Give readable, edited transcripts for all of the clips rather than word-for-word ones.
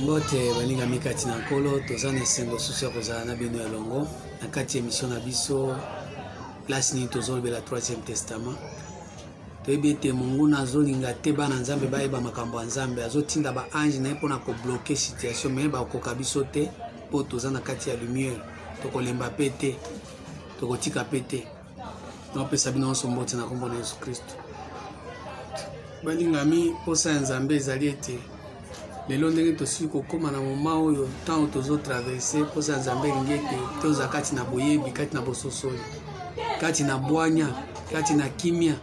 Mbote baninga mikati na kolo tozana esengo susu ya kozala na bino elongo na kati ya émission na biso place nini tozolobela 3e testament toyebi ete monguna azolinga te bana nzambe bayeba makambo ya nzambe azotinda baange na ye mpona kobloke situation me bakoka biso te mpo toza na kati ya lumière tokolemba mpe te tokotika mpe te naopesa bino nyonso mbote na kombo na Yesu Kristo. Balingami mposa ya nzambe ezali ete lelo ndenge tosili kokóma na moma oyo ntango tozotraverse mposa ya nzambe elingi ete toza kati na boyebi, kati na bososoli, kati na bwanya, kati na kimia.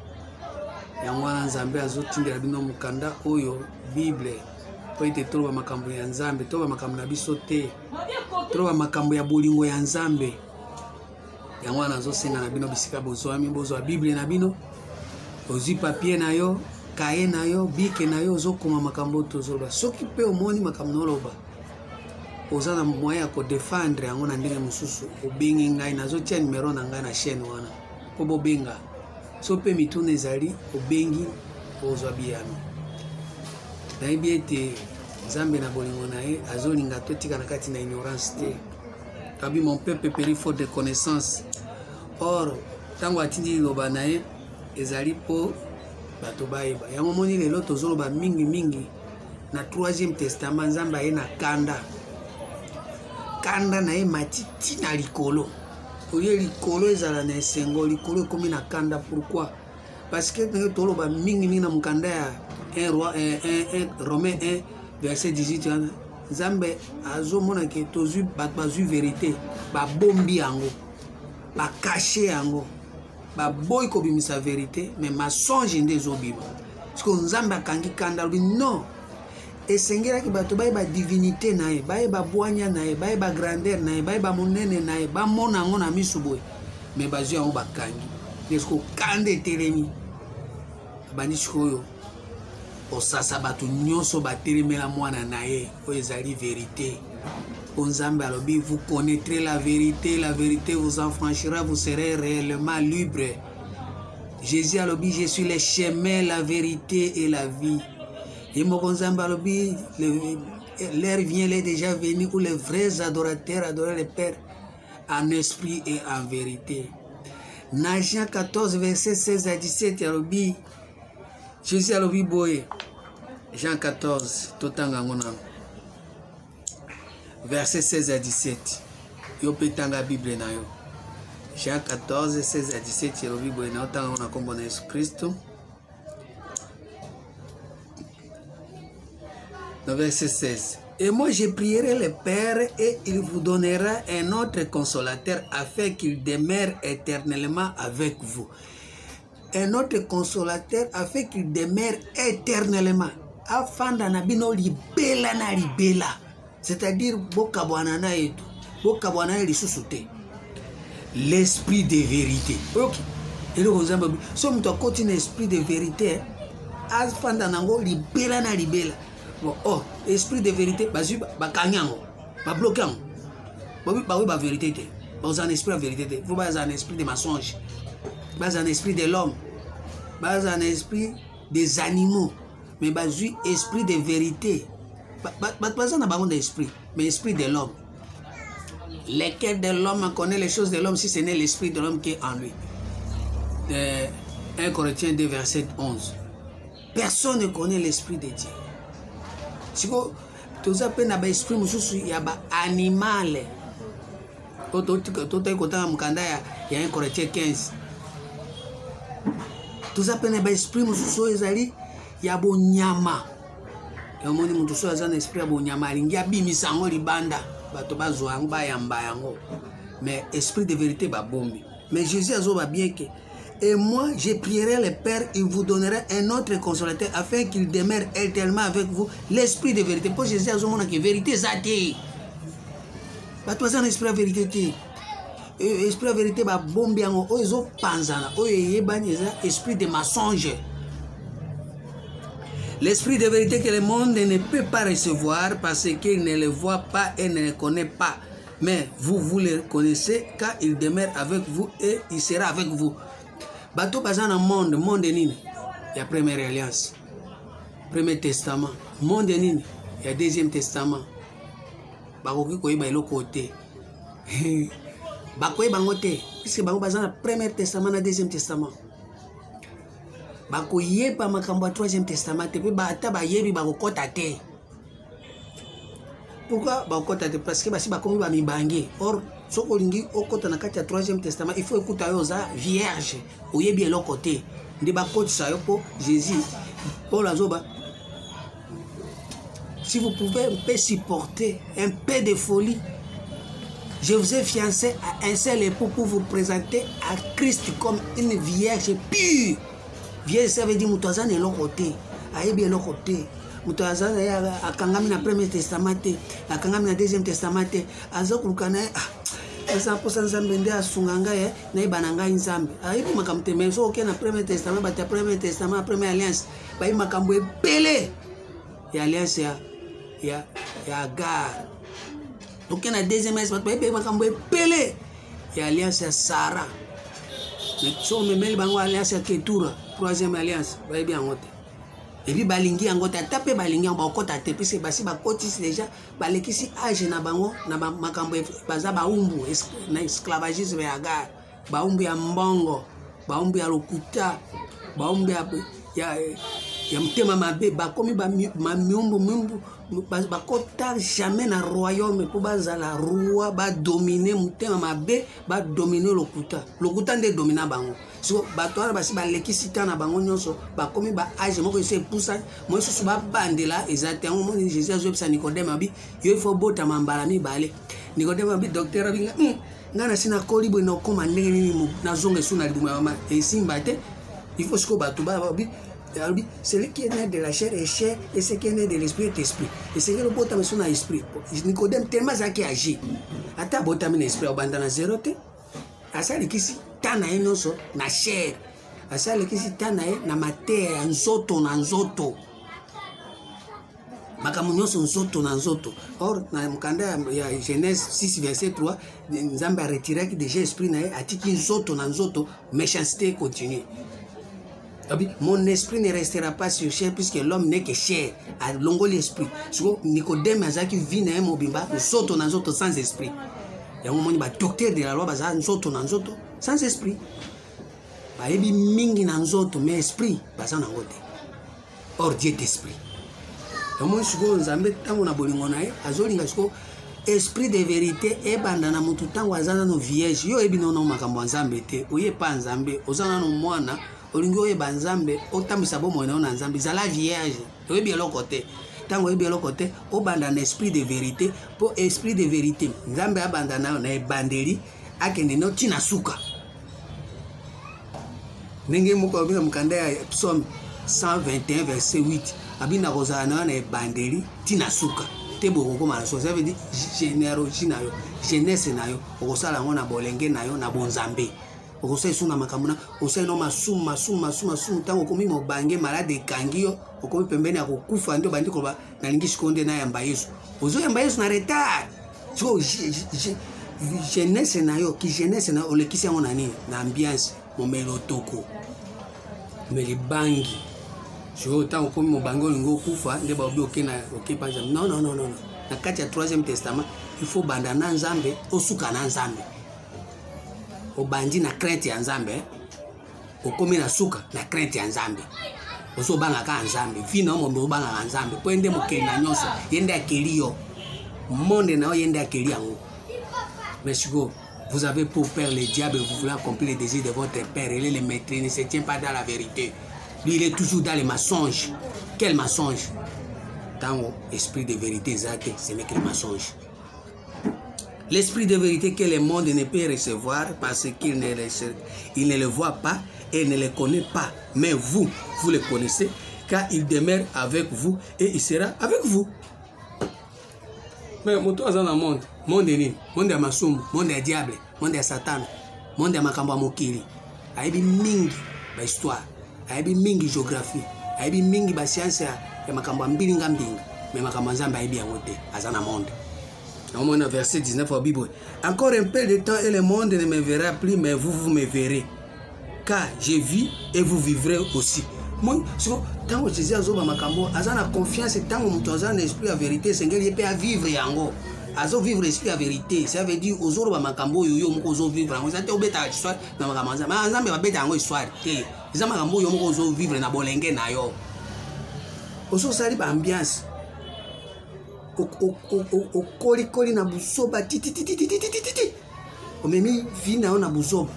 Yango wana nzambe azotindela bino mokanda oyo Bible mpo ete toloba makambo ya nzambe, toloba makambo na biso te, toloba makambo ya bolingo ya nzambe. Yango wana azosenga na bino bisika bozwami, bozwa Bible na bino, ozwi papier na yo, kaye na yo, bike na yo, ozokoma makambo tozoloba. Soki pe omoni makambo noloba, oza na moyen ya kodefendre yango na ndenge mosusu, obengi ngai, nazotia numero na ngai na chaîne wana mpo bobenga. So pe mituna ezali obengi ozwa biyano. Nayebi ete nzambe na bolingo na ye azolinga totika na kati na ignorance te. Kabi mon peuple périt faute de connaissance. Or tango atindi liloba na ye ezali po bato bayeba. Yango moni lelo tozoloba mingi na 3e testament nzambe aye na kanda. Kanda na ye matiti na likolo. Oye likolo ezala na esengo, likolo ekomi na kanda. Pourquoi? Parce que nous toloba mingi na mukanda ya 1 Romains 1 verset 18. Nzambe azomona ke tozwi bato bazwi vérité, babombi yango, bakache yango, baboyi kobimisa vérité, mais mensonge nde ezobima. Parce que nzambe akangi kanda lobi non. Esengelaki bato bayeba divinité na ye, bayeba bwanya na ye, bayeba grandeur na ye, bayeba monene na ye, bamona yango na misu boye, mais bazwi yango bakangi. Nesko kanda etelemi abandi sikoyo osasa bato nyonso batelemela mwana na ye oyo ezali vérité. Nzambe alobi vous connaîtrez la vérité vous affranchira, vous serez réellement libre. Jésus alobi je suis le chemin, la vérité et la vie. Et mon Nzambe alobi l'heure vient, l'est déjà venu où les vrais adorateurs adorent le Père en esprit et en vérité. Dans Jean 14 verset 16 à 17 alobi Jésus alobi boye. Jean 14 totanga ngona verset 16 à 17 yo petanga Bible na yo. Jean 14 16 à 17 alobi boye na otanga ngona kombo na Yesu Kristo. Dans verset 16. Et moi je prierai le Père et il vous donnera un autre consolateur afin qu'il demeure éternellement avec vous. Un autre consolateur afin qu'il demeure éternellement. Afanda na bino libela na libela. C'est-à-dire bokabwana na etu. Bokabwana lisusu te. L'esprit de vérité. OK. Et le Nzambe so mto akoti na esprit de vérité. Afanda nango libela na libela. Bon, oh, esprit de vérité, bazu bakanyango, ba bloquant. Ba oui ba vérité té. Ba un esprit de vérité. Vous ba un esprit de mensonge. Ba un esprit de l'homme. Ba un esprit des animaux. Mais bazu esprit de vérité. Pas un baron d'esprit, mais esprit de l'homme. Lequel de l'homme connaît les choses de l'homme si ce n'est l'esprit de l'homme qui est en lui. 1 Corinthiens 2 verset 11. Personne ne connaît l'esprit de Dieu. Si vous avez un esprit, il y a un animal. Il y a un Corinthiens 15. Vous avez un esprit, il y a un nyama. Il y a un esprit, il y a un nyama. Mais esprit de vérité, il y a un. Mais Jésus a dit bien que. Et moi, je prierai le Père, il vous donnera un autre consolateur afin qu'il demeure éternellement avec vous, l'esprit de vérité. Pour Jésus, il y a une vérité. Il y a un esprit de vérité. L'esprit de vérité, il y a un esprit de mensonge. L'esprit de vérité que le monde ne peut pas recevoir parce qu'il ne le voit pas et ne le connaît pas. Mais vous le connaissez car il demeure avec vous et il sera avec vous. Bato bazana monde nini? Il y a première alliance. Premier testament. Monde nini? ya deuxième testament bakoki koyeba eloko te bakoyeba bango te puisque bango baza na premier testament na deuxième testament bakoyeba makambo ya troisième testament te mpe ata bayebi bakokɔta te. Pourquoi bakokɔta te? Parce que basi bakomi bamibange. Or soki olingi okɔta na kati ya troisième testament il faut ekuta yo oza vierge oyebi eloko te nde bakotisa yo mpo Jésus Paul azoba. Si vous pouvez un peu supporter un peu de folie, je vous ai fiancé à un seul époux pour vous présenter à Christ comme une vierge pure. Vierge, ça veut dire que vous côté. Ayebi eloko te. Mutazana akangami na premier testament te, akangami na deuxième testament te. Azokuluka na eza posa nzambe nde asunganga na ibana ngai nzambe. Ayebi makambo te mais so na premier testament ba ta premier testament, première alliance. Ba makambo ebele. Ya alliance ya Agar. Donc na deuxième alliance ba makambo ebele. Ya alliance ya Sarah. Mais so memeli bango alliance ya Ketura, troisième alliance, ba bien ngote. Et puis balingi yango tapé balingi yango bakota te puisque basi bakotisi déjà balekisi âge na bango na makambo baza baumbu na esclavagisme ya Agar, baumbu ya mbongo, baumbu ya lokuta, baumbu ya mtema mabe, bakomi miumbu bakota jamais na royaume pour bazala roi ba dominer mtema mabe, ba dominer lokuta nde domina bango. So bato wana basi balekisi ta na bango nyonso bakomi ba age moko ese pusa mo susu ba bandela exactement mo ni Jésus azopesa Nicodème abi yo il faut bota mambala mibale. Nicodème abi docteur abi ngana sina kolibo na koma ndenge nini na zonga suna libuma mama esimba te. Il faut ce que bato ba abi celui qui est né de la chair est chair et ce qui est né de l'esprit est esprit. Et c'est que le bota meso na esprit. Nicodème tellement ça qui agit. Ata bota na esprit obanda na zéro te. Asa likisi tana ye nyonso na chair. Asa likisi tana ye na matière nzoto na nzoto. Makambo nyonso nzoto na nzoto. Or na mkanda ya Genèse 6 verset 3 Nzambe a retiré déjà esprit na ye atiki nzoto na nzoto, méchanceté continue. Mon esprit ne restera pas sur chair puisque l'homme n'est que chair. A longo l'esprit. So Nicodème azaki vit na ye mobimba nzoto na nzoto sans esprit. Il y a un moment où docteur de la loi baza nzoto na nzoto sans esprit. Ba yebi mingi na nzoto mais esprit baza na ngote. Or Dieu est esprit. Il y a un moment où Nzambe tango na bolingo na ye azolinga siko esprit de vérité e banda na mutu tango azana no vierge yo ebi no makambo Nzambe te oye pa Nzambe ozana no mwana olingo oye ba Nzambe otambisa bo mwana na Nzambe za la vierge oyebi eloko te. Tango ebi eloko te obanda na esprit de vérité pour esprit de vérité Nzambe abanda na ebandeli akende no tina suka ndenge moko obina mukanda ya Psaume 121 verset 8 abina kozana na ebandeli tina suka te boko koma na so ça veut dire généalogie na yo jeunesse na yo okosala ngo na bolenge na yo na bonzambe okosala suna makamuna osala no masumu tango komi mobange malade kangi yo okomi pembeni akokufa ndio bandi koba nalingi sikonde na yamba Yesu ozo yamba Yesu na retard so jeunesse na yo ki jeunesse na olekisi yango na nini na ambiance momelo toko meli bangi so tango komi mobange olingo okufa ndio baobi okena okepanza non na kati ya troisième testament il faut banda na Nzambe osuka na Nzambe obandi na crainte ya Nzambe okomi na suka na crainte ya Nzambe oso banga ka Nzambe vina mo banga Nzambe po ende mokeli na nyonso yende akeli yo monde na yende akeli yango. Monsieur, vous avez pour père le diable, vous voulez accomplir les désirs de votre père, il est le maître, il ne se tient pas dans la vérité. Lui, il est toujours dans les mensonges. Quel mensonge? Tango, esprit de vérité, ce n'est que le mensonge. L'esprit de vérité que le monde ne peut recevoir parce qu'il ne le voit pas et ne le connaît pas. Mais vous le connaissez car il demeure avec vous et il sera avec vous. Mais moto azana monde ni monde ya masumu, monde ya diable, monde ya satan, monde ya makambo ya mokili. Aibi mingi ba histoire, aibi mingi géographie, aibi mingi ba science ya makambo ya mbilinga. Mais makambo Nzambe aibi yango te, azana monde. Au verset 19 au Bible. Encore un peu de temps et le monde ne me verra plus, mais vous me verrez. Car je vis et vous vivrez aussi. moi tant que Jésus azoba makambo azana confiance tant que mutu azana esprit la vérité sengeli pe à vivre yango azo vivre esprit la vérité ça veut dire ozoroba makambo yo moko ozo vivre yango ça te obeta histoire na makambo mais nzambe ba beta yango histoire te eza makambo yo moko ozo vivre na bolenge na yo ozo sali ba ambiance o koli na busoba titi omemi vie na yo na busoba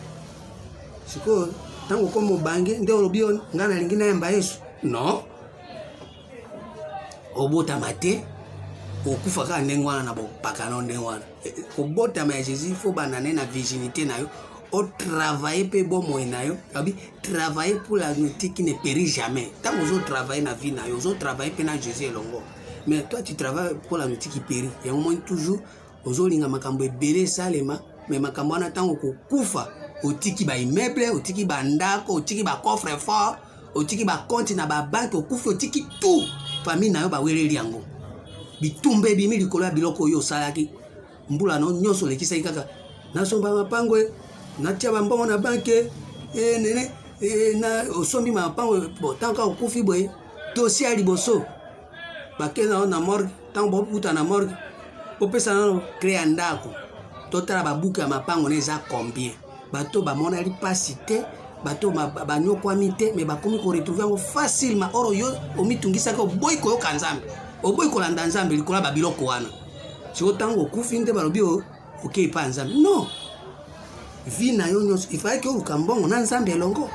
siko tango komo bange nde olobi ngana lingi na yamba Yesu non obotama te okufa kaka ndenge wana na bopakano ndenge wana kobotama ya Jésus fo banane na virginité na yo otravaille mpe bomoi na yo abi travailler pour la vérité qui ne périt jamais tango ozotravaille na vie na yo ozotravaille mpe na Jésus elongo mais toi tu travailles pour la vérité qui périt yango moi toujours ozolinga makambo ebele salema mais makambo wana tango kokufa otiki ba immeuble otiki ba ndako otiki ba coffre fort otiki ba compte na ba banque okufi otiki tout famille na yo ba weleli yango bitumbe bimi likolo ya biloko yo salaki mbula no nyonso lekisa kaka nasomba mapango natia ba mbongo na banque nene na osombi mapango bo tanka okufi boye dossier ya liboso bakena na morgue tango bokuta na morgue opesa na créer ndako totala babuku ya mapango neza combien bato bamona lipasi te bato banyokwami te mais bakomi koretrouve yango facilement oro yo omitungisaka oboyi koyoka nzambe oboyi kolanda nzambe likola babiloko wana siko ntango okufi nde balobi okei pa nzambe non vi na yo nyonso ifalaki oluka mbongo na nzambe elongo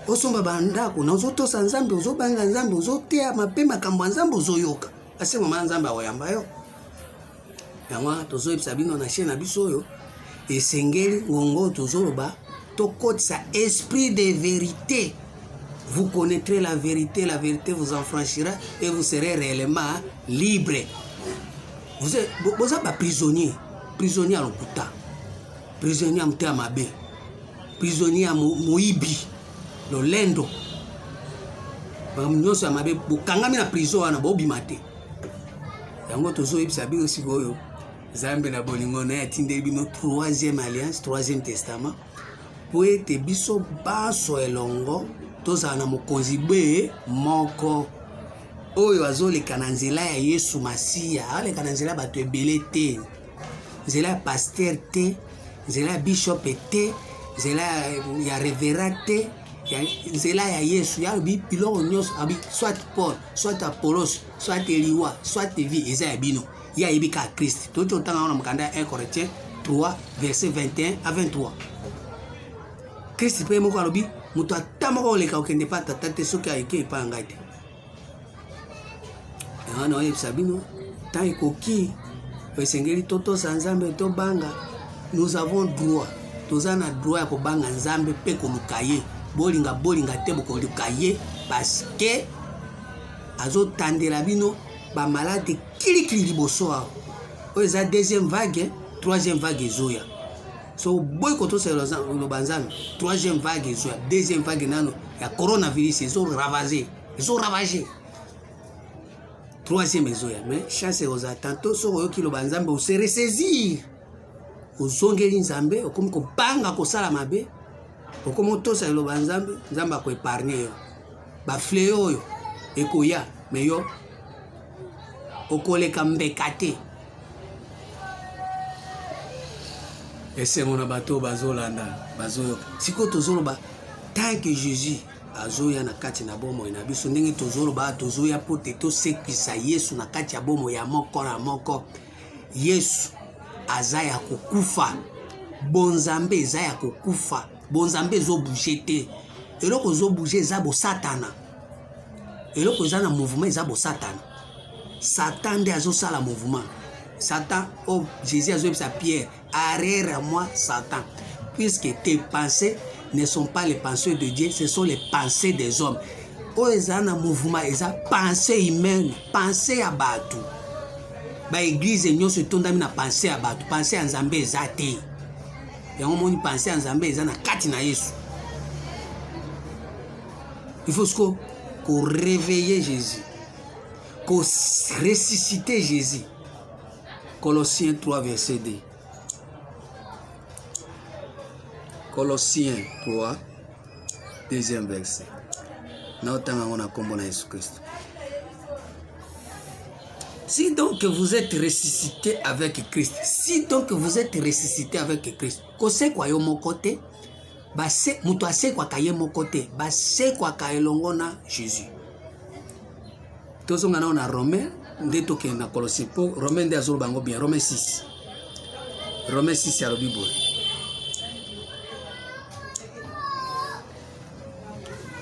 osomba bandako na ozotosa nzambe ozobanga nzambe ozoteya mabe makambo ya nzambe ozoyoka ase mama nzambe akoyamba yo yango tozoyebisa bino na chaîne na biso oyo esengeli ngongo tozoloba tokotisa esprit de vérité. Vous connaîtrez la vérité vous enfranchira et vous serez réellement libre. Vous êtes prisonnier à l'okuta, prisonnier à Mutamabe, prisonnier à Moibi, le Lendo. Nous sommes en prison à Bobimate. Yango tozo ibsabi aussi goyo. Zambe na bolingo na atinde bino troisième alliance, troisième testament. Pour être biso baso elongo, toza na mokonzi be moko. Oyo azoleka na nzela ya Yesu Masiya, aleka na nzela bato ebele te. Nzela ya pasteur te, nzela ya bishop te, nzela ya révérend te, nzela ya Yesu ya bi biloko nyonso abi soit Paul, soit Apollos, soit Eliwa, soit Evi eza ya bino. Ya yebika Christ. Toto tanga na mukanda 1 Corinthiens 3 verset 21 à 23. Christ pe moko alobi muto atama ko leka okende pa tata te soki ayeke epa ngai te. Ana oye sabino tant ekoki esengeli toto sa nzambe to banga nous avons droit. Tozana droit ya ko banga nzambe pe ko lukaye. Bolinga te boko lukaye parce que azo tandela bino ba malade kili liboso a oza deuxième vague troisième vague ezoya so boy koto se lo banzana troisième vague ezoya deuxième vague nano ya coronavirus ezo ravager troisième ezoya mais chance oza tantôt so oyoki lo banzambe o se ressaisir ozongeli nzambe okomi ko banga ko sala mabe okomo to se lo banzambe nzamba ko épargner yo ba fléau oyo ekoya mais yo okoleka mbeka te esengo na bato bazolanda bazoyoka siko tozoloba tant que Jésus azoya na kati na bomoi na biso ndenge tozoloba tozoya po te tosekisa Yesu na kati ya bomoi ya moko na moko Yesu aza ya kokufa bonzambe eza ya kokufa bonzambe ezobouge te eloko ezobouge eza bosatana eloko eza na mouvement eza bosatana Satan nde azosala mouvement. Satan, oh Jésus a joué sa pierre. Arrière à moi, Satan. Puisque tes pensées ne sont pas les pensées de Dieu, ce sont les pensées des hommes. Oh, ils ont un mouvement, ils ont pensée humaine, pensée à Batou. Ba église, nous se tournons à penser à Batou, penser à Nzambé, Zate. Et on m'a pensé à Nzambé, Zana Katina Yesu. Il faut qu'on réveille Jésus. Qu'on ressuscite Jésus. Colossiens 3 verset 2. Colossiens 3 deuxième verset. Si donc vous êtes ressuscité avec Christ, si donc vous êtes ressuscité avec Christ, c'est quoi mon côté? Base mutase kwa kaye mon côté, base kwa kaelongona Jésus. Tozonga na Romain, ndeto ke na Colossiens po Romain de azolo bango bien, Romain 6. Romain 6 ya la Bible.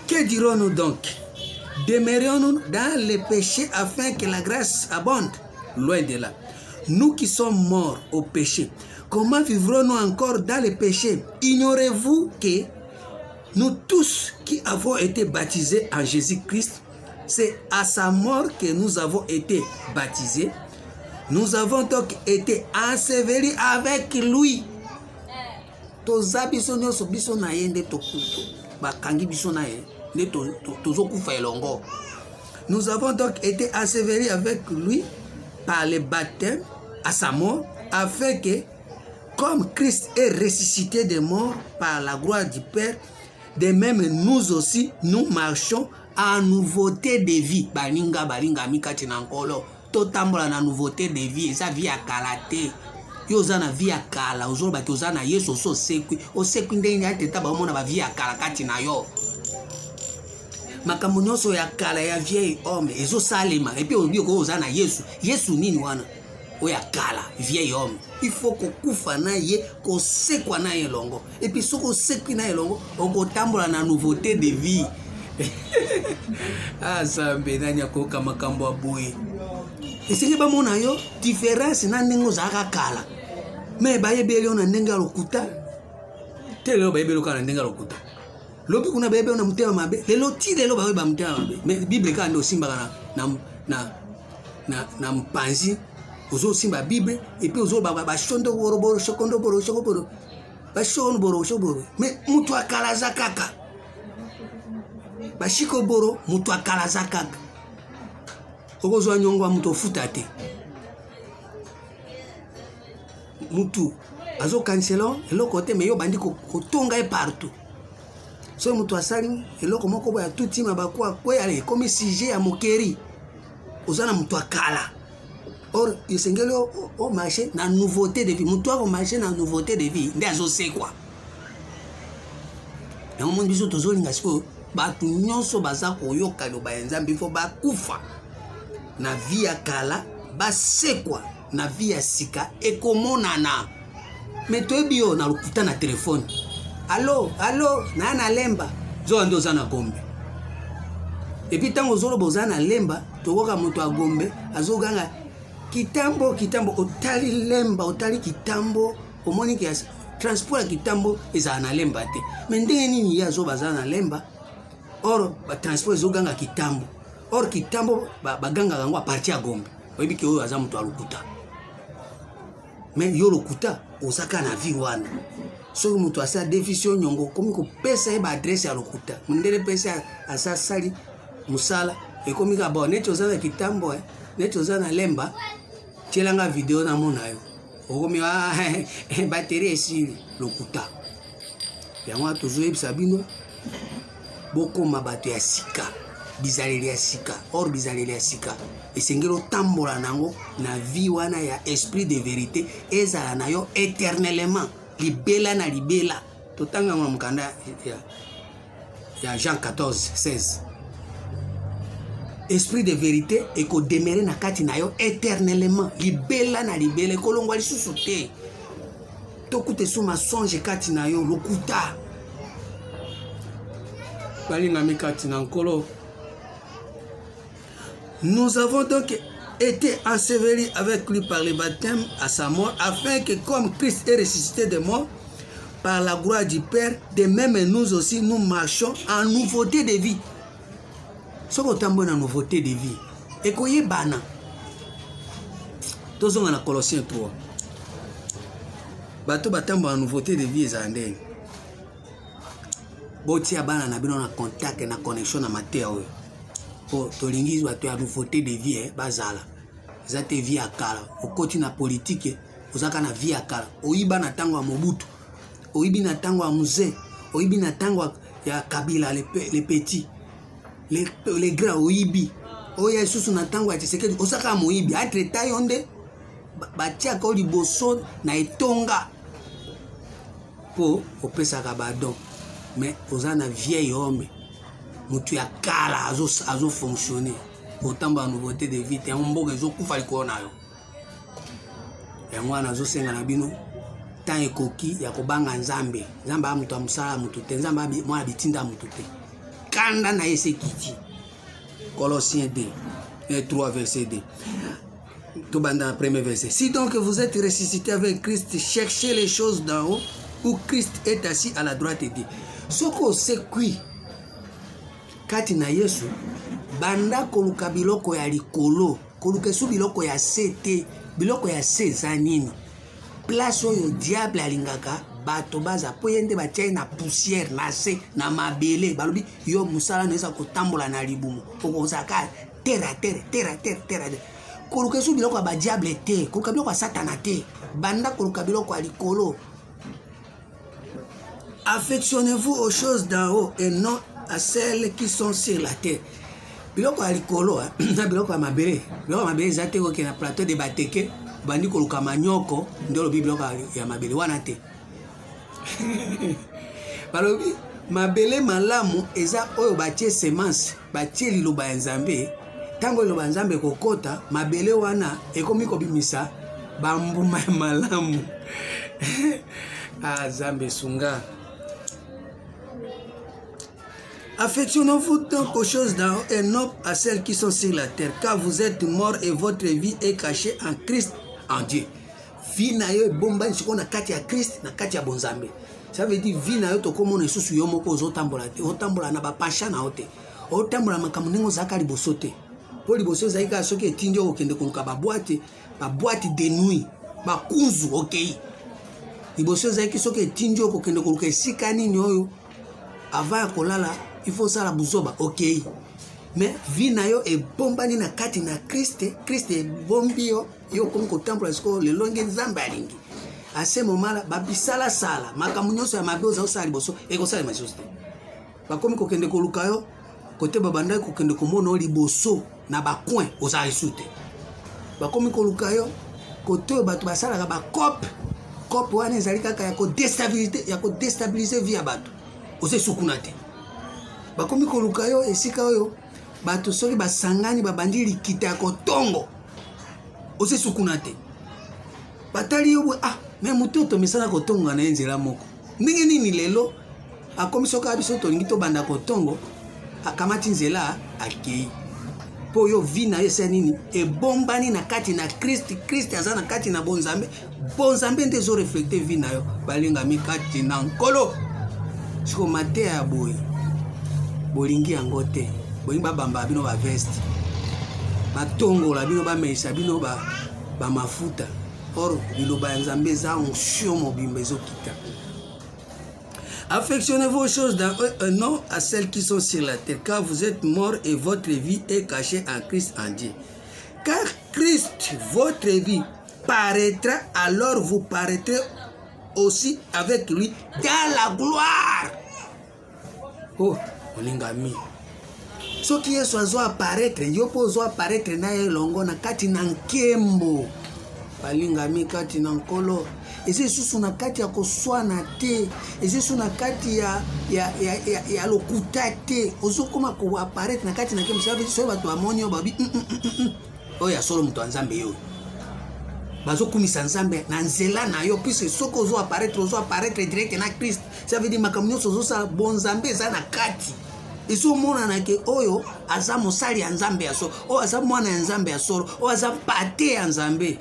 Que dirons-nous donc? Demeurons-nous dans les péchés afin que la grâce abonde? Loin de là. Nous qui sommes morts au péché, comment vivrons-nous encore dans les péchés? Ignorez-vous que nous tous qui avons été baptisés en Jésus-Christ, c'est à sa mort que nous avons été baptisés. Nous avons donc été ensevelis avec lui. Nous avons donc été ensevelis avec lui par le baptême à sa mort, afin que, comme Christ est ressuscité des morts par la gloire du Père, de même nous aussi, nous marchons en nouveauté de vie. Balinga balinga mikati nankolo totambola na nouveauté de vie, eza vie ya kalate. Yo zana vie ya kala, ozolo baki ozana Yesu so sekwi, o sekwi ndenge ateta ba mona ba vie ya kala kati na yo. Makambo nyonso ya kala ya vieil homme ezo salema et puis obi ko ozana Yesu. Yesu nini wana? Oya kala vieil homme. Il faut ko kufa na ye, ko sekwa na ye longo. Et puis soko sekwi na ye longo, oko tambola na nouveauté de vie. Ah sambe nanya ko kama kambo aboye. Esenge ba mona yo différence na ndenge zaka kala. Mais ba yebeli ona ndenge lokuta. Tele ba yebeli kana ndenge lokuta. Lobi kuna bebe ona mutema mabe. Lelo ti lelo ba ba mutema mabe. Mais Bible ka ndo simba na mpanzi. Ozo simba Bible et puis ozo ba shondo boroboro shokondo boro shokoboro. Ba shondo boro shoboro. Mais mutu akala zakaka. Bashiko boro mutu akala zakaka. Ogozo nyongwa mutu futate. Mutu azo cancelo elo côté mais yo bandi ko tonga e partout. So mutu asali elo komoko ba tuti mabakwa kwe ale comme sujet ya mokeri. Ozana mutu akala. Or yesengelo au marché na nouveauté de vie. Mutu au marché na nouveauté de vie. Ndi azo se quoi. Na monde biso tozolinga siko batu nyonso baza koyoka loba ya Nzambe fo bakufa na vie ya kala basekwa na vie ya sika ekomonana. Mais toebio na lokuta na telefone. Allo na lemba zo ndo zana gombe. Et puis tango zolo bozana lemba tokoka moto agombe azoganga kitambo otali lemba otali kitambo omoni ki transport kitambo ezana lemba te. Mais ndenge nini ya zo bazana lemba or ba transport ezoganga kitambo. Or kitambo baganga gango a partir ya gombe. Oyebi ki oyo aza moto alukuta. Mais yo lokuta osaka na vie wana. So mutu asa déficition nyongo komi ko pesa e ba adresse ya lokuta. Mundele pesa asa sali musala e komi ka ba neto zana kitambo neto zana lemba chelanga video na mona yo. Okomi wa batterie esili lokuta. Yango tozo yebisa bino boko mabato ya sika. Bizaleli ya sika, or bizaleli ya sika. Esengelo tambola nango na vie wana ya esprit de vérité ezala na yo éternellement. Libela na libela. Totanga mwa mkanda ya Jean 14:16. Esprit de vérité eko demeurer na kati na yo éternellement. Libela na libela kolongwa lisusu te. Tokute suma songe kati na yo lokuta. Balinga mikati na nkolo. Nous avons donc été ensevelis avec lui par le baptême à sa mort, afin que comme Christ est ressuscité des morts par la gloire du Père, de même nous aussi nous marchons en nouveauté de vie. Ce qu'on en nouveauté de vie. Et qu'on y bana. Tous on a Colossiens 3. Bato batambo en nouveauté de vie ezandeng. Boti ya bana na bino na contact na connexion na matériel. Po tolingi bato ya nouveauté de vie bazala. Zate vie akala. Okoti na politique, ozaka na vie akala. Oyiba na tango ya Mobutu. Oyibi na tango ya Mzee. Oyibi na tango ya Kabila les petits. les grands oyibi oya susu na tango ya Tshisekedi osaka moyibi entre tayonde batiaka o liboso na etonga po opesaka badon mais oza na vieil homme mutu ya kala azo fonctionner otamba nouveauté de vie te mboka ezokufa likolo na yo yango wana azosenga na bino tan ekoki ya kobanga nzambe nzambe ya mutu ya mosala mutu te nzambe mwana bitinda mutu te kanda na ye sekiti Colossiens 3 verset 2 tout banda na premier verset. Si donc vous êtes ressuscité avec Christ, cherchez les choses d'en haut où Christ est assis à la droite de Dieu. Soko sekui kati na Yesu banda koluka biloko ya likolo koluka su biloko ya sete biloko ya seza nini place oyo diable alingaka bato baza po yende batia na poussière na se na mabele balobi yo musala neza kotambola na libumu okozaka terre koluka su biloko ya ba diable te koluka biloko ya satana te banda koluka biloko ya likolo. Affectionnez-vous aux choses d'en haut et non à celles qui sont sur la terre. Biloko ya likolo na biloko ya mabele za te koke na plateau de bateke bandi koluka manyoko ndolo biloko ya mabele wana te. Balobi mabele malamu eza oyo batie semence batie liloba ya Nzambe tango liloba ya Nzambe kokota mabele wana ekomi kobimisa bambuma ya malamu. Ah Nzambe sunga. Affectionnez-vous donc aux choses d'en haut et non à celles qui sont sur la terre, car vous êtes morts et votre vie est cachée en Christ, en Dieu. Vie na yo bomba nchiko na kati ya Christ na kati ya bonzambe. Ça veut dire vie na yo to komo na susu yo moko ozotambola te, otambola na ba pasha na ote. Otambola makamu ningo zaka liboso te. Po liboso zaika soki etindi okende koluka ba boîte de nuit, ba kunzu okay. Liboso zaiki soki etindi okende koluka esika nini oyo avant kolala il faut ça la buzoba ok mais vie na yo e bombani na kati na Christ e bombi yo komi kotambola siko le longe Nzambe alingi à ce moment là babisala sala makambo nyonso ya mabe oza osala liboso ekosala masusu te bakomi kokende koluka yo kote babanda kokende komona liboso na bacoin oza lisu te bakomi koluka yo kote oyo bato basalaka bacope wana ezali kaka ya kodestabilize vie ya bato oze sukuna te bakomi koluka yo esika oyo bato soki basangani babandi likita ya kotongo oze sukuna te batali yo me mutu otomisana kotonga na nzela moko ndenge nini lelo akomi soka biso tolingi tobanda kotongo akamati nzela akei po yo vi na yo nini ebombani na kati na Christ aza na kati na bonzambe nde ezo reflecte vi na yo balingami kati na nkolo siko mate ya boyi bolingi yango te bolingi babamba bino ba veste batongola bino bameisa bino ba mafuta or biloba ya Nzambe eza onction mobimba ezokita. Affectionnez-vous aux choses d'en haut, non à celles qui sont sur la terre, car vous êtes morts et votre vie est cachée en Christ en Dieu. Car Christ, votre vie, paraîtra, alors vous paraîtrez aussi avec lui dans la gloire. Oh, olingami. Ce qui est soit apparaître, yo pozo apparaître na elongo na kati na nkembo. Balingami kati na nkolo. Eze susu na kati ya koswana te. Eze susu na kati ya lokuta te. Ozo koma ko apparaître na kati na nkembo. Ça veut dire so bato amoni yo babi. Oya solo muto Nzambe yo. Bazo kumisa Nzambe na nzela na yo puisque soko ozo apparaître direct na Christ. Ça veut dire makamyo sozo sa bon Nzambe za na kati. Iso mona na ke oyo aza mosali ya Nzambe ya solo. O aza mwana ya Nzambe ya solo. O aza pate ya Nzambe.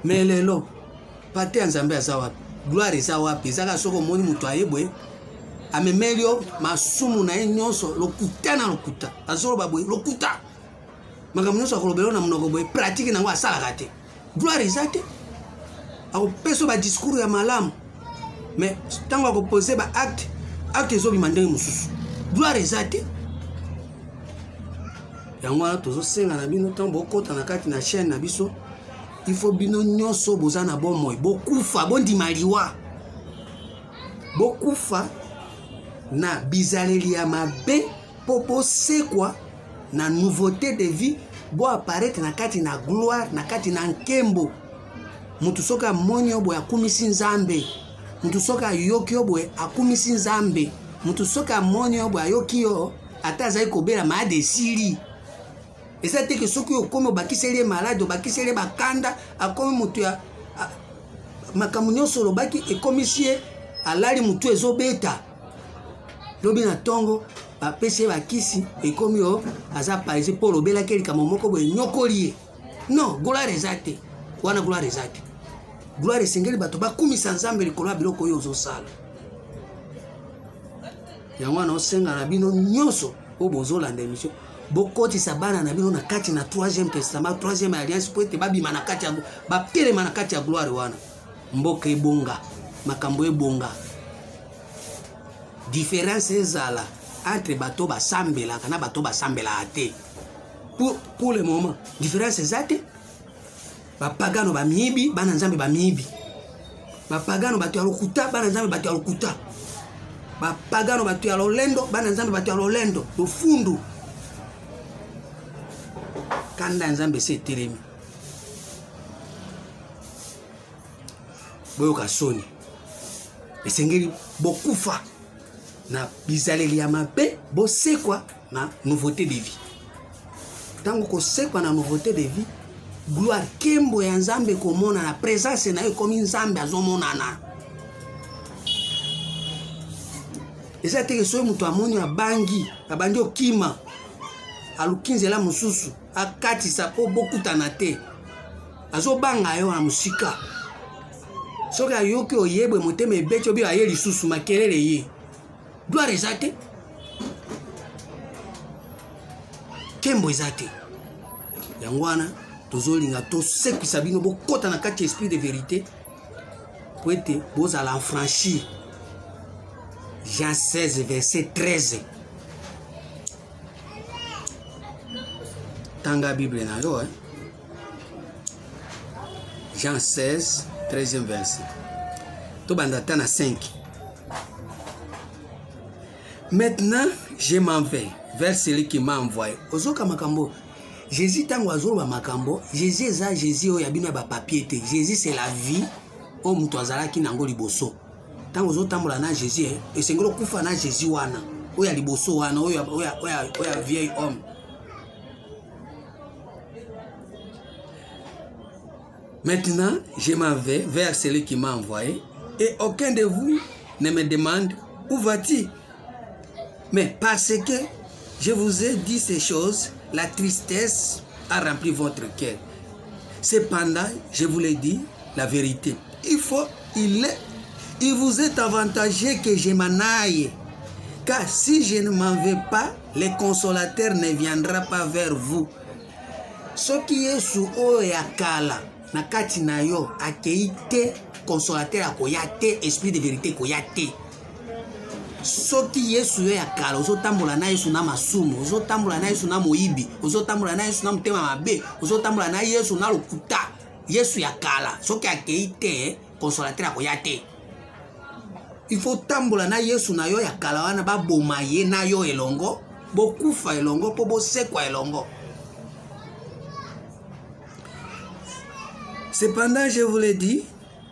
Mais lelo pate ya Nzambe aza wapi? Gloire eza wapi? Ezaka soko moni muto ayebwe. Amemelio masumu na nyonso lokuta na lokuta. Azolo babwe lokuta. Makambo nyonso akolobelo na monoko boye pratique nango asalaka te. Gloire eza te. Akopeso ba discours ya malamu. Mais tango akoposer ba acte ezobima ndenge mosusu. Gloire eza te. Yango wana tozosenga na bino ntango bokota na kati na chaîne na biso. Il faut bino nyonso boza na bon moy. Bokufa bondima liwa. Bokufa na bizaleli ya mabe po bosekwa na nouveauté de vie bo apparaître na kati na gloire na kati na nkembo. Mutu soka moni obo akumisi nzambe, mutu soka yoki obo akumisi nzambe, mutu soka moni obo ayoki yo ata azali kobela ma desili. Eza te ke soki okomi obakiseli malade obakiseli bakanda akomi mutu ya makambo nyonso olobaki ekomisi ye alali mutu ezobeta. Lobi na tongo bapesi ye bakisi ekomi yo aza parisi mpo olobelaki likambo moko boye nyokoli ye. Non, gloire eza te, wana gloire eza te. Gloire esengeli bato bakumisa nzambe likolo ya biloko oyo ozosala. Yango wana osenga na bino nyonso oyo bozolanda emission bokotisa bana na bino na kati na 3e testament 3e alliance po ete babima na kati ya bapelema na kati ya gloire wana. Mboka ebonga, makambo ebonga. Différence ezala entre bato basambelaka na bato basambelaka te. Pour le moment, différence eza te. Bapagano bamiyibi, bana nzambe bamiyibi. Bapagano bato ya lokuta, bana nzambe bato ya lokuta. Bapagano bato ya lolendo, bana nzambe bato ya lolendo. Lofundu. Kanda nzambe se teremi. Boyoka soni. Esengeli bokufa na bizaleli ya mabe bosekwa na nouveauté de vie. Tango kosekwa na nouveauté de vie, gloire kembo ya nzambe komona na présence na yo komi nzambe azomonana. Eza teke soyo mutu amoni abangi, abandi okima, alukinzela mususu, akatisa po bokutana te. Azobanga yo na musika. Soki ayoki oyebwe motema ebeti obi aye lisusu makelele ye. Gloire eza te. Kembo eza te. Yango wana tozolinga tosekwisa bino bokota na kati esprit de vérité po ete bozala enfranchir. Jean 16 verset 13. Tanga Bible na yo Jean 16 13e verset. Tobanda tana 5. Maintenant, je m'en vais vers celui qui m'a envoyé. Ozoka makambo. Jésus tango azoloba makambo. Jésus eza Jésus oyo yabina ba papier te. Jésus c'est la vie. O mutu azalaki nango liboso. Tango ozotambola na Jésus, esengelo kufa na Jésus wana. Oya liboso wana, oya vieil homme. Maintenant, je m'en vais vers celui qui m'a envoyé et aucun de vous ne me demande où vas-tu. Mais parce que je vous ai dit ces choses, la tristesse a rempli votre cœur. Cependant, je vous l'ai dit, la vérité. Il vous est avantageux que je m'en aille. Car si je ne m'en vais pas, le consolateur ne viendra pas vers vous. Ce qui est sous Oyakala. Na kati na yo akeite consolateur akoyate esprit de vérité koyate. Soki Yesu yo ya kala ozotambola na Yesu na masumu, ozotambola na Yesu na moyibi, ozotambola na Yesu na mutema mabe, ozotambola na Yesu na lokuta. Yesu ya kala soki akeite consolateur akoyate. Il faut tambola na Yesu na yo ya kala wana ba boma ye na yo elongo, bokufa elongo po bosekwa elongo. Cependant, je vous l'ai dit,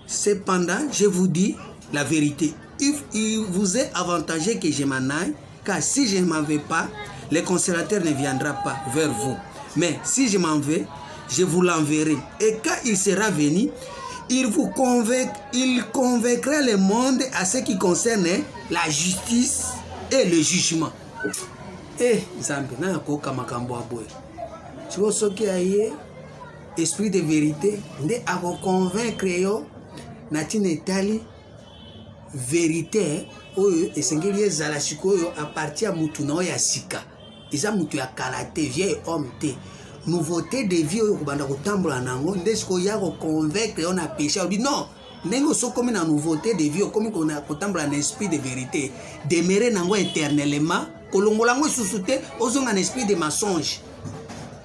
cependant, je vous dis la vérité. Il vous est avantageux que je m'en aille, car si je ne m'en vais pas, le consolateur ne viendra pas vers vous. Mais si je m'en vais, je vous l'enverrai. Et quand il sera venu, il convaincra le monde à ce qui concerne la justice et le jugement. Eh, Zambi, na koka makambo aboy. Tu vois ce qui a eu? Esprit de vérité, nde ako convaincre yo natina etali vérité oyo esengeli ezala sikoyo a partir ya mutu na oya sika. Eza mutu ya kalate vieil homme te. Nouveauté de vie oyo kobanda kotambola nango nde sikoyo ya ko convaincre yo na péché. Obi non, ndenge so komi na nouveauté de vie komi kona kotambola na esprit de vérité, demeurer nango éternellement, kolongola ngo susu te ozonga na esprit de mensonge.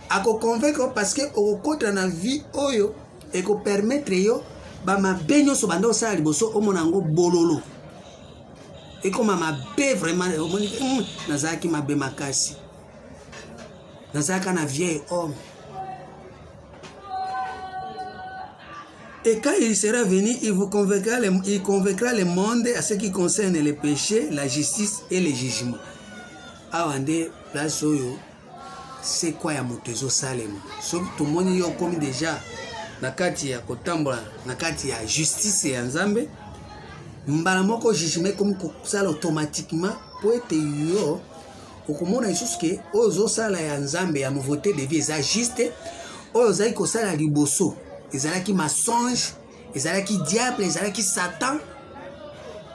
Ako convaincre parce que au contre na vie oyo et ko permettre yo ba mabenyo so banda osala liboso omonango bololo. Et comme mabe vraiment, nazaki mabe makasi. Nazaka na vieil homme. Et quand il sera venu, il convaincra le monde à ce qui concerne les péchés, la justice et le jugement. Awande, place oyo, c'est quoi ya motezo salema? So tout le monde yo comme déjà nakati ya kotambola, nakati ya justice ya Nzambe. Mbala moko jugement comme ça automatiquement pour être yo okomona isusu ke ozo sala ya Nzambe ya nouveauté de vie za juste ozo ko sala liboso. Ezalaki mensonge, ezalaki diable, ezalaki Satan,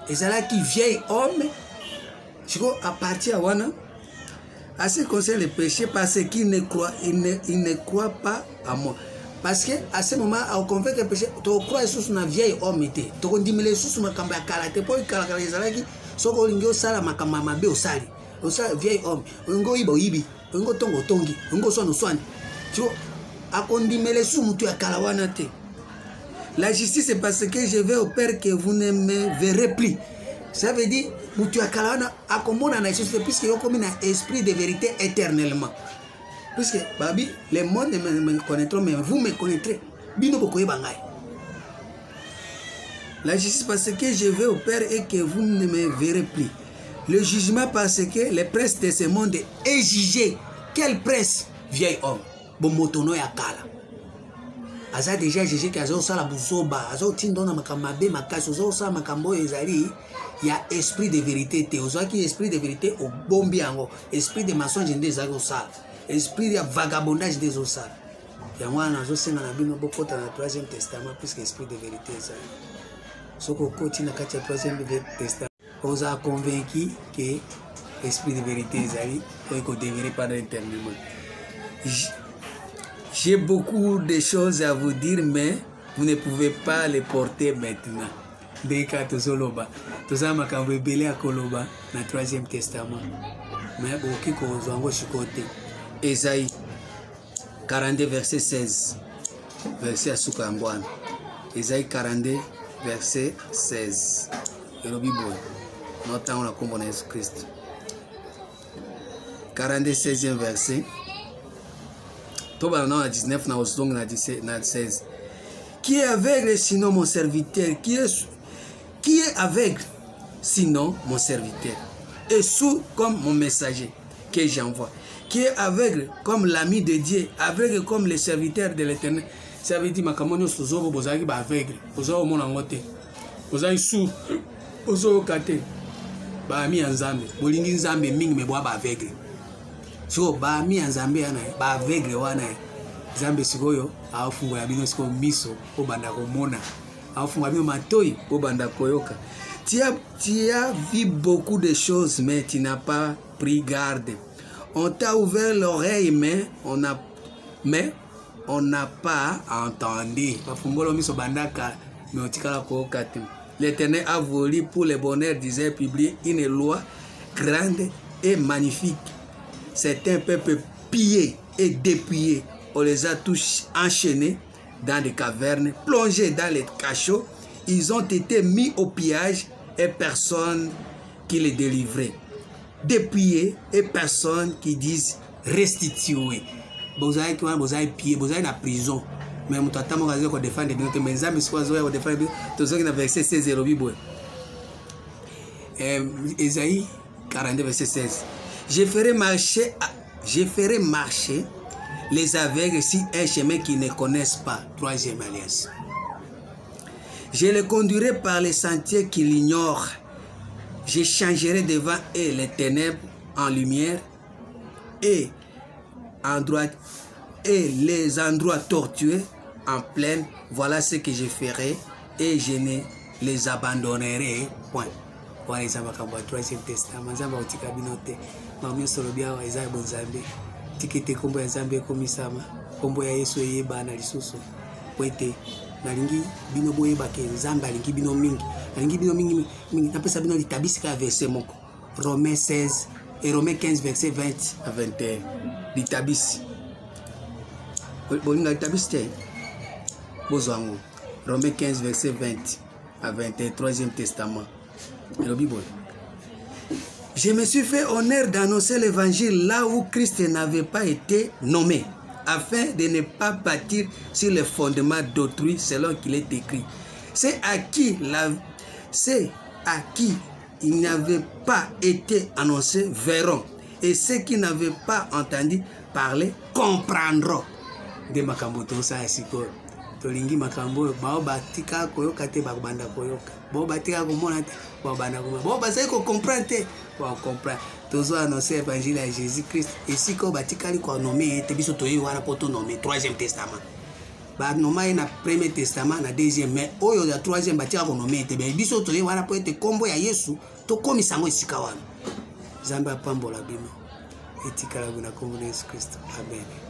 ezalaki vieil homme. À partir de là, à ce qui concerne le péché, parce qu'il ne croit pas à moi. Parce que à ce moment, on convainc que le péché, tu crois sur un vieil homme, tu dis mais les sous ma kamba kalaté, pour kalakala ezalaki, soko lingo sala makamba mabe osali, osala vieil homme, ngo ibo ibi, ngo tongo tongi, ngo sono soani. Tu vois, à condimé les sous mutu akalawana te. La justice c'est parce que je vais au Père que vous ne me verrez plus. Ça veut dire mutu akalawana akomona na justice puisque yo comme un esprit de vérité éternellement. Puisque babi les mondes me connaîtront mais vous me connaîtrez. Bino bokoye bangai. La justice parce que je vais au Père et que vous ne me verrez plus. Le jugement parce que les princes de ce monde est jugé. Quel prince? Vieil homme. Bomotono ya kala. Aza déjà jugé kazo sala buzoba, azo tindona makamabe makasi, azo sala makambo ezali ya esprit de vérité te. Ozo ki esprit de vérité au bombi ango, esprit de mensonge nde zago sala, esprit de vagabondage des osala. Ya mwana azo senga na bino bokota na 3e testament puisque esprit de vérité ezali. Soko koti na kati ya 3e testament. Ozo a convaincu que esprit de vérité ezali, ko devrait pas éternellement. J'ai beaucoup de choses à vous dire, mais vous ne pouvez pas les porter maintenant. Deka tozoloba, tozama kambebele akoloba na 3e testament. Mais boki ko zongo chikote. Esaïe 42 verset 16. Verset asuka ngwana. Esaïe 42 verset 16. Elobi boy. Nota on a kombo na Jésus Christ. 42 16e verset. Toba na 19 na osong na 16. Qui est aveugle sinon mon serviteur? Qui est aveugle sinon mon serviteur? Et sourd comme mon messager que j'envoie. Qui est aveugle comme l'ami de Dieu, aveugle comme le serviteur de l'Éternel. Ça veut dire makamonyo sozobo bozaki ba aveugle. Ozo mona ngote. Ozai sourd. Ozo kate. Ba mi Nzambe. Bolingi Nzambe mingi me bwa ba aveugle. So ba mi Nzambe yana ba aveugle wana. Nzambe sikoyo afungo ya bino siko miso obanda komona. Afungo bino matoi obanda koyoka. Tu as vu beaucoup de choses mais tu n'as pas pris garde. On t'a ouvert l'oreille mais on n'a pas entendu. Afungolo miso bandaka mais otikala koyoka te. L'Éternel a voulu pour le bonheur d'Israël publier une loi grande et magnifique. C'est un peuple pillé et dépouillé. On les a tous enchaînés dans des cavernes, plongés dans les cachots. Ils ont été mis au pillage et personne qui les délivrait. Dépouillés et personne qui disent restituer. Vous avez pillé, vous avez la prison. Mais vous avez défendre mais vous défendre verset 16 Ésaïe 42 verset 16. Je ferai marcher les aveugles sur un chemin qu'ils ne connaissent pas. 3e alliance. Je les conduirai par les sentiers qu'ils ignorent. Je changerai devant eux les ténèbres en lumière et les endroits tortueux en plaine. Voilà ce que je ferai et je ne les abandonnerai point. Voilà les amakamba 3e testament. Nzamba otika binote. Mamio solobia wa Isaiah bonzambe. Tikete kombo ya Nzambe komisama. Kombo ya Yesu yeba na lisusu. Kwete nalingi bino boyeba ke Nzambe alingi bino mingi. Alingi bino mingi napesa bino litabisi ka verset moko. Romains 16 et Romains 15 verset 20 à 21. Litabisi. Bolinga litabisi te. Bozwango. Romains 15 verset 20 à 21 3e testament. Le Bible. Je me suis fait honneur d'annoncer l'évangile là où Christ n'avait pas été nommé, afin de ne pas bâtir sur le fondement d'autrui selon qu'il est écrit. C'est à qui il n'avait pas été annoncé verront, et ceux qui n'avaient pas entendu parler comprendront. De makambo tosa siko tolingi makambo bao batika koyoka te bakbanda koyoka bao batika komona te bao banda komona bao basai ko comprendre te bao comprendre tozo annoncer évangile à Jésus Christ et siko batika li ko nommer te biso toyi wana poto nommer troisième testament ba nommer na premier testament na deuxième mais oyo ya troisième batika ko nommer te biso toyi wana po ete kombo ya Yesu to komisango esika wana Zamba pambola bino etikala buna kombo ya Yesu Christ amen.